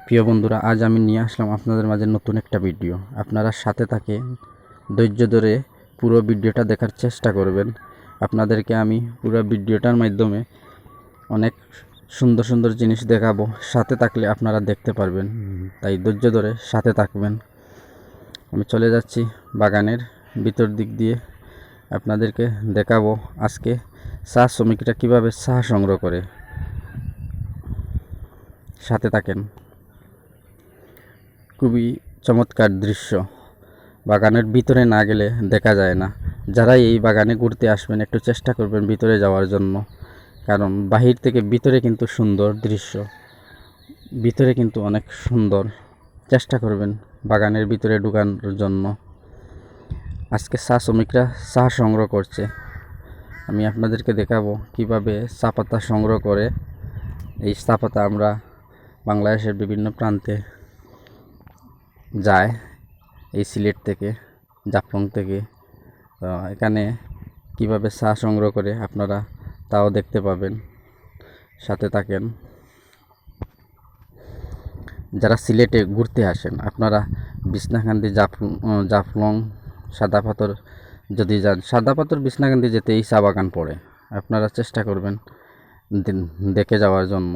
প্রিয় বন্ধুরা, আজ আমি নিয়ে আসলাম আপনাদের মাঝে নতুন একটা ভিডিও। আপনারা সাথে থাকেন, ধৈর্য ধরে পুরো ভিডিওটা দেখার চেষ্টা করবেন। আপনাদেরকে আমি পুরো ভিডিওটার মাধ্যমে অনেক সুন্দর সুন্দর জিনিস দেখাবো। সাথে থাকলে আপনারা দেখতে পারবেন, তাই ধৈর্য ধরে সাথে থাকবেন। আমি চলে যাচ্ছি বাগানের ভিতর দিক দিয়ে। আপনাদেরকে দেখাবো আজকে চা শ্রমিকরা কীভাবে চা সংগ্রহ করে। সাথে থাকেন। খুবই চমৎকার দৃশ্য, বাগানের ভিতরে না গেলে দেখা যায় না। যারা এই বাগানে ঘুরতে আসবেন একটু চেষ্টা করবেন ভিতরে যাওয়ার জন্য, কারণ বাহির থেকে ভিতরে কিন্তু সুন্দর দৃশ্য, ভিতরে কিন্তু অনেক সুন্দর। চেষ্টা করবেন বাগানের ভিতরে ঢোকানোর জন্য। আজকে চা শ্রমিকরা চা সংগ্রহ করছে। আমি আপনাদেরকে দেখাবো কিভাবে চা পাতা সংগ্রহ করে। এই চা পাতা আমরা বাংলাদেশের বিভিন্ন প্রান্তে যায়, এই সিলেট থেকে, জাফলং থেকে। তো এখানে কিভাবে চা সংগ্রহ করে আপনারা তাও দেখতে পাবেন। সাথে থাকেন। যারা সিলেটে ঘুরতে আসেন, আপনারা বিছনাকান্দি, জাফলং, সাদা পাথর যদি যান, সাদা পাথর বিছনাকান্দি যেতে এই চা বাগান পড়ে। আপনারা চেষ্টা করবেন দেখে যাওয়ার জন্য।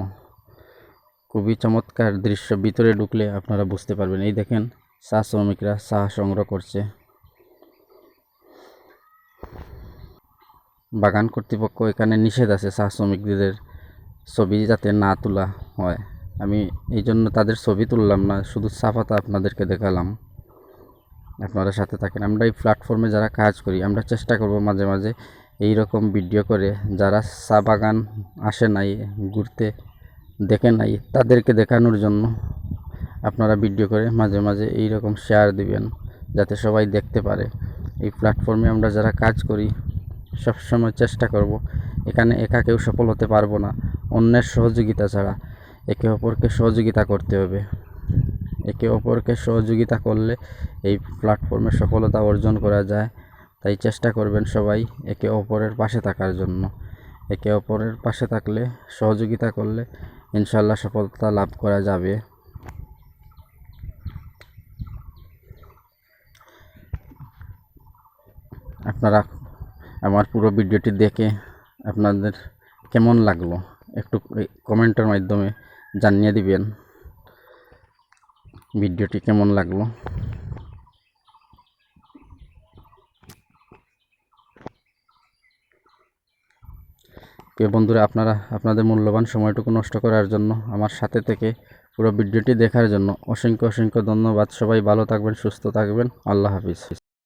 খুবই চমৎকার দৃশ্য, ভিতরে ঢুকলে আপনারা বুঝতে পারবেন। এই দেখেন চা শ্রমিকরা চা সংগ্রহ করছে। বাগান কর্তৃপক্ষ এখানে নিষেধ আছে চা শ্রমিকদের ছবি যাতে না তোলা হয়। আমি এই জন্য তাদের ছবি তুললাম না, শুধু চা পাতা আপনাদেরকে দেখালাম। আপনারা সাথে থাকেন। আমরা এই প্ল্যাটফর্মে যারা কাজ করি, আমরা চেষ্টা করব মাঝে মাঝে এই রকম ভিডিও করে, যারা চা বাগান আসে নাই, ঘুরতে দেখে নাই, তাদেরকে দেখানোর জন্য আপনারা ভিডিও করে মাঝে মাঝে এই রকম শেয়ার দিবেন, যাতে সবাই দেখতে পারে। এই প্ল্যাটফর্মে আমরা যারা কাজ করি সবসময় চেষ্টা করব, এখানে একা কেউ সফল হতে পারবো না। অন্যের সহযোগিতা ছাড়া একে অপরকে সহযোগিতা করতে হবে। একে অপরকে সহযোগিতা করলে এই প্ল্যাটফর্মে সফলতা অর্জন করা যায়। তাই চেষ্টা করবেন সবাই একে অপরের পাশে থাকার জন্য। একে অপরের পাশে থাকলে, সহযোগিতা করলে ইনশাল্লাহ সফলতা লাভ করা যাবে। আপনারা আমার পুরো ভিডিওটি দেখে আপনাদের কেমন লাগলো একটু কমেন্টের মাধ্যমে জানিয়ে দিবেন ভিডিওটি কেমন লাগলো। প্রিয় বন্ধুরা, আপনারা আপনাদের মূল্যবান সময়টুকু নষ্ট করার জন্য, আমার সাথে থেকে পুরো ভিডিওটি দেখার জন্য অসংখ্য অসংখ্য ধন্যবাদ। সবাই ভালো থাকবেন, সুস্থ থাকবেন। আল্লাহ হাফিজ।